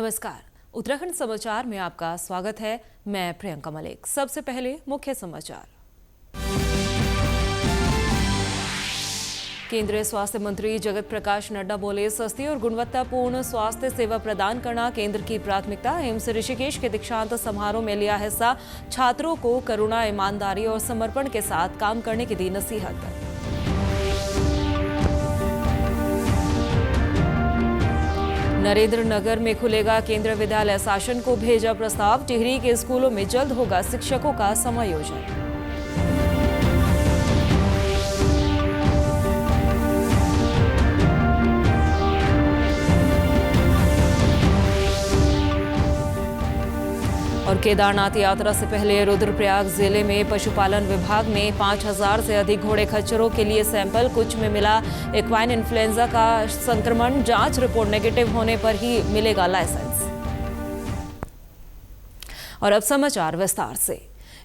नमस्कार, उत्तराखंड समाचार में आपका स्वागत है। मैं प्रियंका मलिक। सबसे पहले मुख्य समाचार। केंद्रीय स्वास्थ्य मंत्री जगत प्रकाश नड्डा बोले, सस्ती और गुणवत्तापूर्ण स्वास्थ्य सेवा प्रदान करना केंद्र की प्राथमिकता। एम्स ऋषिकेश के दीक्षांत समारोह में लिया हिस्सा, छात्रों को करुणा, ईमानदारी और समर्पण के साथ काम करने की दी नसीहत। नरेंद्र नगर में खुलेगा केंद्रीय विद्यालय, शासन को भेजा प्रस्ताव। टिहरी के स्कूलों में जल्द होगा शिक्षकों का समायोजन। और केदारनाथ यात्रा से पहले रुद्रप्रयाग जिले में पशुपालन विभाग ने 5000 से अधिक घोड़े खच्चरों के लिए सैंपल। कुछ में मिला एक्वाइन इन्फ्लुएंजा का संक्रमण। जांच रिपोर्ट नेगेटिव होने पर ही मिलेगा लाइसेंस। और अब समाचार विस्तार से।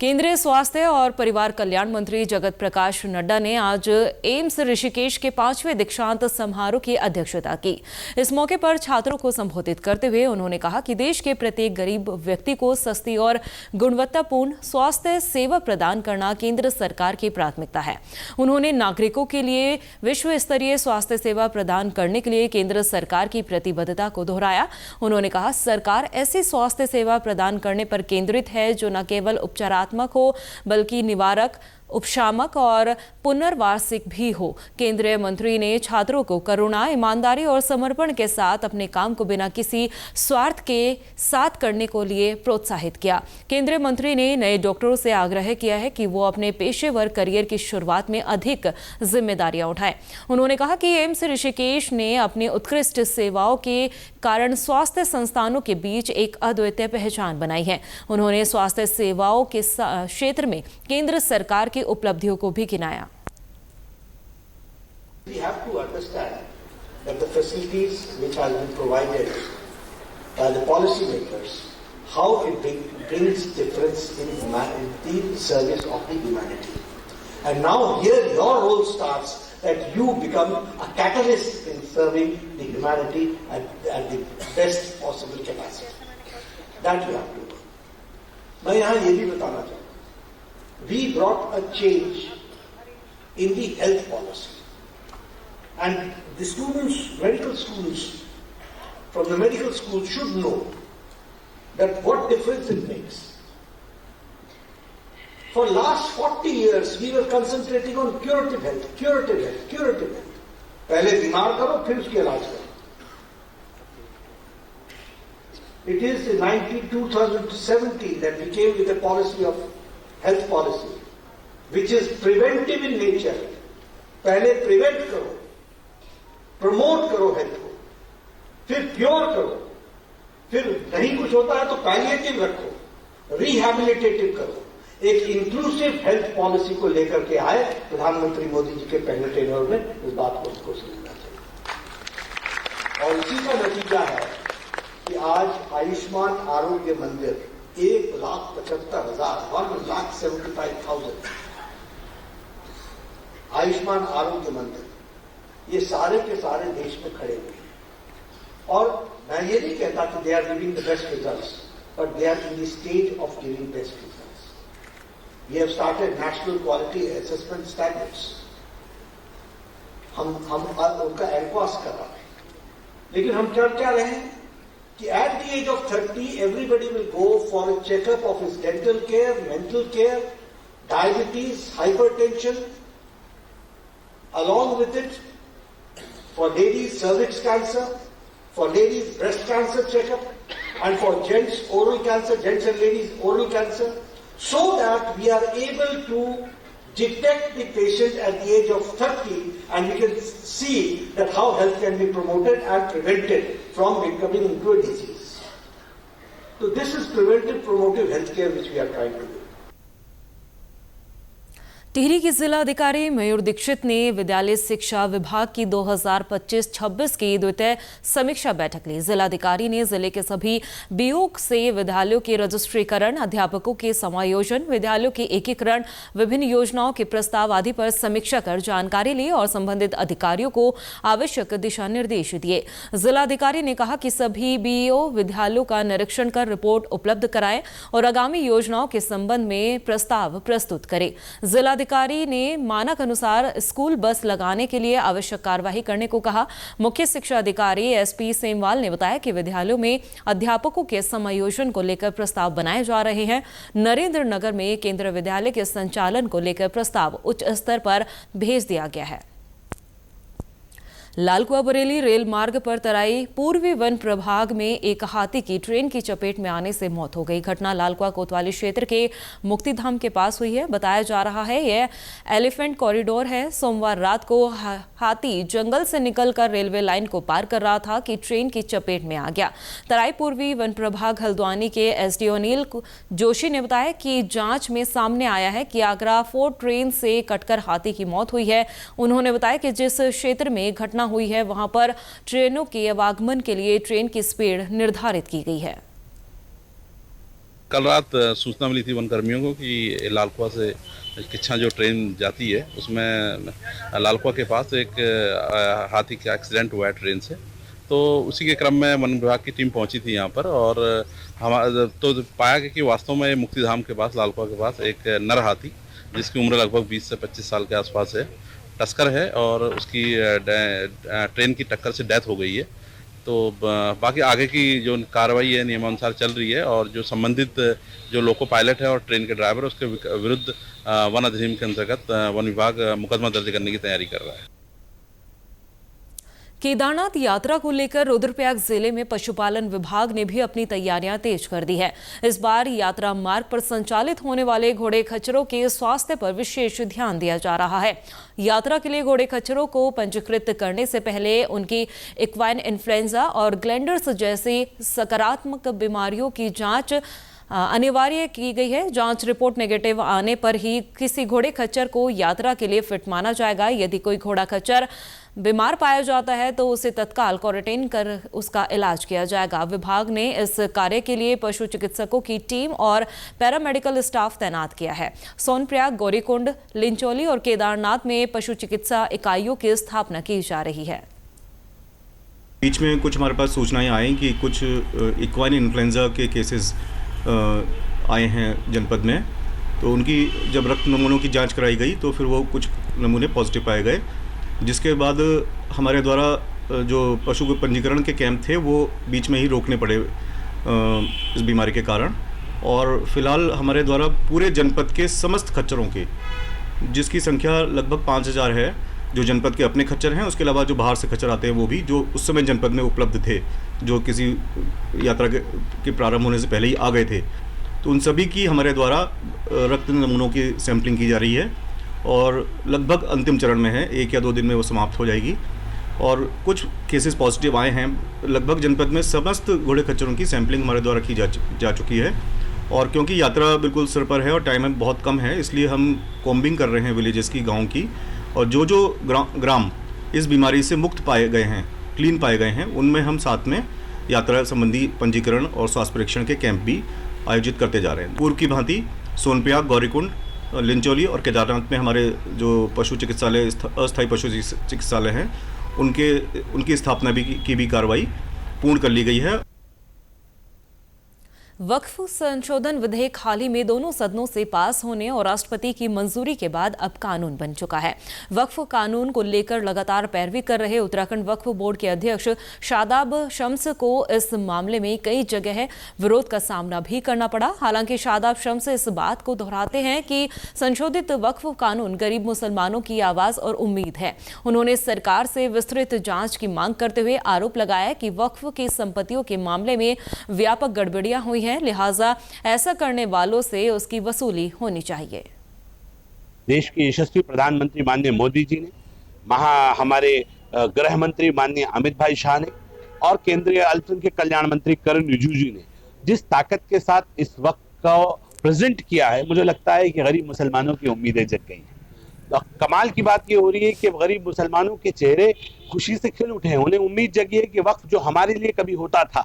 केंद्रीय स्वास्थ्य और परिवार कल्याण मंत्री जगत प्रकाश नड्डा ने आज एम्स ऋषिकेश के 5वें दीक्षांत समारोह की अध्यक्षता की। इस मौके पर छात्रों को संबोधित करते हुए उन्होंने कहा कि देश के प्रत्येक गरीब व्यक्ति को सस्ती और गुणवत्तापूर्ण स्वास्थ्य सेवा प्रदान करना केंद्र सरकार की प्राथमिकता है। उन्होंने नागरिकों के लिए विश्व स्तरीय स्वास्थ्य सेवा प्रदान करने के लिए केंद्र सरकार की प्रतिबद्धता को दोहराया। उन्होंने कहा, सरकार ऐसी स्वास्थ्य सेवा प्रदान करने पर केंद्रित है जो न केवल उपचारात्मक हो बल्कि निवारक, उपशामक और पुनर्वासिक भी हो। केंद्रीय मंत्री ने छात्रों को करुणा, ईमानदारी और समर्पण के साथ अपने काम को बिना किसी स्वार्थ के साथ करने को लिए प्रोत्साहित किया। केंद्रीय मंत्री ने नए डॉक्टरों से आग्रह किया है कि वो अपने पेशेवर करियर की शुरुआत में अधिक जिम्मेदारियां उठाएं। उन्होंने कहा कि एम्स ऋषिकेश ने अपनी उत्कृष्ट सेवाओं के कारण स्वास्थ्य संस्थानों के बीच एक अद्वितीय पहचान बनाई है। उन्होंने स्वास्थ्य सेवाओं के क्षेत्र में केंद्र सरकार की उपलब्धियों को भी गिनाया। We have to understand that the facilities which have been provided by the policymakers, how it brings difference in the service of the humanity. And now here your role starts, that you become a catalyst in serving the humanity at the best possible capacity. That you have to do. मैं यहाँ ये भी बताना चाहूँ, we brought a change in the health policy. And the students, medical students from the medical school should know that what difference it makes. For last 40 years, we were concentrating on curative health. पहले बीमार करो, फिर उसके इलाज करो. It is in 2017 that we came with a policy of health policy, which is preventive in nature. पहले prevent करो, promote करो health को, फिर cure करो, फिर नहीं कुछ होता है तो palliative रखो, rehabilitative करो. एक इंक्लूसिव हेल्थ पॉलिसी को लेकर के आए प्रधानमंत्री मोदी जी के पहले टेन्योर में. इस बात को उनको समझना चाहिए. और इसी का नतीजा है कि आज आयुष्मान आरोग्य मंदिर 1,75,000 1,75,000 आयुष्मान आरोग्य मंदिर, ये सारे के सारे देश में खड़े हुए हैं. और मैं ये नहीं कहता कि they are giving the best results, but they are in the stage of giving best results. We have started national quality assessment standards. हम उनका एनक्वास कर रहे हैं. लेकिन हम क्या रहे हैं कि at the age of 30 everybody will go for a checkup of his dental care, mental care, diabetes, hypertension. Along with it, for ladies cervix cancer, for ladies breast cancer checkup, and for gents oral cancer, gents and ladies oral cancer. So that we are able to detect the patient at the age of 30 and we can see that how health can be promoted and prevented from becoming into a disease. So this is preventive promotive healthcare which we are trying to do. Tehri की जिला अधिकारी मयूर दीक्षित ने विद्यालय शिक्षा विभाग की 2025-26 की द्वितीय समीक्षा बैठक ली। जिलाधिकारी ने जिले के सभी बीओ से विद्यालयों के रजिस्ट्रीकरण, अध्यापकों के समायोजन, विद्यालयों के एकीकरण, विभिन्न योजनाओं के प्रस्ताव आदि पर समीक्षा कर जानकारी ली और संबंधित अधिकारियों को आवश्यक दिशा निर्देश दिए। जिलाधिकारी ने कहा कि सभी बीओ विद्यालयों का निरीक्षण कर रिपोर्ट उपलब्ध कराएं और आगामी योजनाओं के संबंध में प्रस्ताव प्रस्तुत करें। जिलाधिकारी ने मानक अनुसार स्कूल बस लगाने के लिए आवश्यक कार्यवाही करने को कहा। मुख्य शिक्षा अधिकारी एसपी सेमवाल ने बताया कि विद्यालयों में अध्यापकों के समायोजन को लेकर प्रस्ताव बनाए जा रहे हैं। नरेंद्र नगर में केंद्रीय विद्यालय के संचालन को लेकर प्रस्ताव उच्च स्तर पर भेज दिया गया है। लालकुआ बरेली रेल मार्ग पर तराई पूर्वी वन प्रभाग में एक हाथी की ट्रेन की चपेट में आने से मौत हो गई। घटना लालकुआ कोतवाली क्षेत्र के मुक्तिधाम के पास हुई है। बताया जा रहा है यह एलिफेंट कॉरिडोर है। सोमवार रात को हाथी जंगल से निकलकर रेलवे लाइन को पार कर रहा था कि ट्रेन की चपेट में आ गया। तराई पूर्वी वन प्रभाग हल्द्वानी के एसडीओ अनिल जोशी ने बताया कि जांच में सामने आया है कि आगरा फोर्ट ट्रेन से कटकर हाथी की मौत हुई है। उन्होंने बताया कि जिस क्षेत्र में घटना हुई है वहां पर ट्रेनों के आवागमन के लिए ट्रेन की स्पीड निर्धारित की गई है। कल रात सूचना मिली थी वन कर्मियों को कि लालकुआ से किच्छा जो ट्रेन जाती है उसमें लालकुआ के पास एक हाथी का एक्सीडेंट हुआ है ट्रेन से। तो उसी के क्रम में वन विभाग की टीम पहुंची थी यहाँ पर और हमारा तो पाया गया कि वास्तव में मुक्तिधाम के पास लालकुआ के पास एक नर हाथी जिसकी उम्र लगभग 20 से 25 साल के आसपास है, टस्कर है और उसकी ट्रेन की टक्कर से डेथ हो गई है। तो बाकी आगे की जो कार्रवाई है नियमानुसार चल रही है और जो संबंधित जो लोको पायलट है और ट्रेन के ड्राइवर उसके विरुद्ध वन अधिनियम के अंतर्गत वन विभाग मुकदमा दर्ज करने की तैयारी कर रहा है। केदारनाथ यात्रा को लेकर रुद्रप्रयाग जिले में पशुपालन विभाग ने भी अपनी तैयारियां तेज कर दी है। इस बार यात्रा मार्ग पर संचालित होने वाले घोड़े खच्चरों के स्वास्थ्य पर विशेष ध्यान दिया जा रहा है। यात्रा के लिए घोड़े खच्चरों को पंजीकृत करने से पहले उनकी इक्वाइन इन्फ्लुएंजा और ग्लैंडर्स जैसी सकारात्मक बीमारियों की जांच अनिवार्य की गई है। जांच रिपोर्ट नेगेटिव आने पर ही किसी घोड़े खच्चर को यात्रा के लिए फिट माना जाएगा। यदि कोई घोड़ा खच्चर बीमार पाया जाता है तो उसे तत्काल क्वारंटाइन कर उसका इलाज किया जाएगा। विभाग ने इस कार्य के लिए पशु चिकित्सकों की टीम और पैरामेडिकल स्टाफ तैनात किया है। सोनप्रयाग, गौरीकुंड, लिंचौली और केदारनाथ में पशु चिकित्सा इकाइयों की स्थापना की जा रही है। बीच में कुछ हमारे पास सूचनाएं आई कि कुछ इक्वाइन इन्फ्लुएंजा के केसेस आए हैं जनपद में, तो उनकी जब रक्त नमूनों की जांच कराई गई तो फिर वो कुछ नमूने पॉजिटिव पाए गए, जिसके बाद हमारे द्वारा जो पशु के पंजीकरण के कैंप थे वो बीच में ही रोकने पड़े इस बीमारी के कारण। और फिलहाल हमारे द्वारा पूरे जनपद के समस्त खच्चरों के, जिसकी संख्या लगभग 5000 है, जो जनपद के अपने खच्चर हैं, उसके अलावा जो बाहर से खच्चर आते हैं वो भी जो उस समय जनपद में उपलब्ध थे, जो किसी यात्रा के प्रारंभ होने से पहले ही आ गए थे, तो उन सभी की हमारे द्वारा रक्त नमूनों की सैंपलिंग की जा रही है और लगभग अंतिम चरण में है। 1 या 2 दिन में वो समाप्त हो जाएगी और कुछ केसेस पॉजिटिव आए हैं। लगभग जनपद में समस्त घोड़े खच्चरों की सैंपलिंग हमारे द्वारा की जा चुकी है। और क्योंकि यात्रा बिल्कुल सिर पर है और टाइम बहुत कम है, इसलिए हम कॉम्बिंग कर रहे हैं विलेजेस की, गाँव की, और जो ग्राम इस बीमारी से मुक्त पाए गए हैं, क्लीन पाए गए हैं, उनमें हम साथ में यात्रा संबंधी पंजीकरण और स्वास्थ्य परीक्षण के कैंप भी आयोजित करते जा रहे हैं। पूर्व की भांति सोनप्रयाग, गौरीकुंड, लिंचौली और केदारनाथ में हमारे जो पशु चिकित्सालय, अस्थायी पशु चिकित्सालय हैं, उनकी स्थापना की भी कार्रवाई पूर्ण कर ली गई है। वक्फ संशोधन विधेयक हाल ही में दोनों सदनों से पास होने और राष्ट्रपति की मंजूरी के बाद अब कानून बन चुका है। वक्फ कानून को लेकर लगातार पैरवी कर रहे उत्तराखंड वक्फ बोर्ड के अध्यक्ष शादाब शम्स को इस मामले में कई जगह विरोध का सामना भी करना पड़ा। हालांकि शादाब शम्स इस बात को दोहराते हैं कि संशोधित वक्फ कानून गरीब मुसलमानों की आवाज और उम्मीद है। उन्होंने सरकार से विस्तृत जांच की मांग करते हुए आरोप लगाया कि वक्फ की संपत्तियों के मामले में व्यापक गड़बड़ियां हुई है, लिहाजा ऐसा करने वालों से उसकी वसूली होनी चाहिए। देश के यशस्वी प्रधानमंत्री माननीय मोदी जी ने, हमारे गृह मंत्री माननीय अमित भाई शाह ने और केंद्रीय अल्पसंख्यक कल्याण मंत्री किरण रिजिजू जी ने जिस ताकत के साथ इस वक्त को प्रेजेंट किया है, मुझे लगता है कि गरीब मुसलमानों की उम्मीदें जग गई हैं। कमाल की बात ये हो रही है कि गरीब मुसलमानों के चेहरे खुशी से खिल उठे हैं। उन्हें उम्मीद जगी है कि वक्फ जो हमारे लिए कभी होता था,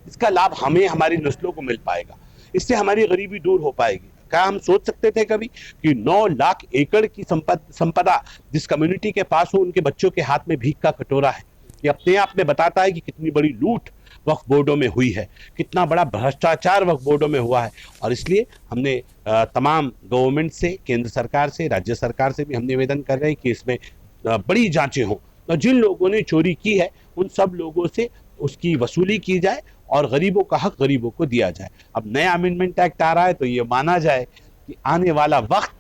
इसका लाभ हमें, हमारी नस्लों को मिल पाएगा। इससे हमारी गरीबी दूर हो पाएगी। क्या हम सोच सकते थे कभी कि 9 लाख एकड़ की संपदा जिस कम्युनिटी के पास हो, उनके बच्चों के हाथ में भीख का कटोरा है। ये अपने आप में बताता है कि कितनी बड़ी लूट वक्फ बोर्डों में हुई है, कितना बड़ा भ्रष्टाचार वक्फ बोर्डों में हुआ है। और इसलिए हमने तमाम गवर्नमेंट से, केंद्र सरकार से, राज्य सरकार से भी हम निवेदन कर रहे हैं कि इसमें बड़ी जांचें हों और जिन लोगों ने चोरी की है उन सब लोगों से उसकी वसूली की जाए और गरीबों का हक गरीबों को दिया जाए। अब नया अमेंडमेंट एक्ट आ रहा है तो ये माना जाए कि आने वाला वक्त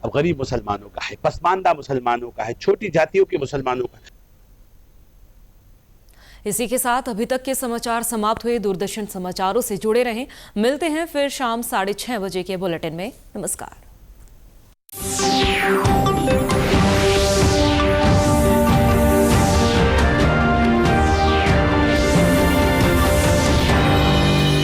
अब गरीब मुसलमानों का है, पसमानदा मुसलमानों का है, छोटी जातियों के मुसलमानों का है। इसी के साथ अभी तक के समाचार समाप्त हुए। दूरदर्शन समाचारों से जुड़े रहें। मिलते हैं फिर शाम 6:30 बजे के बुलेटिन में। नमस्कार।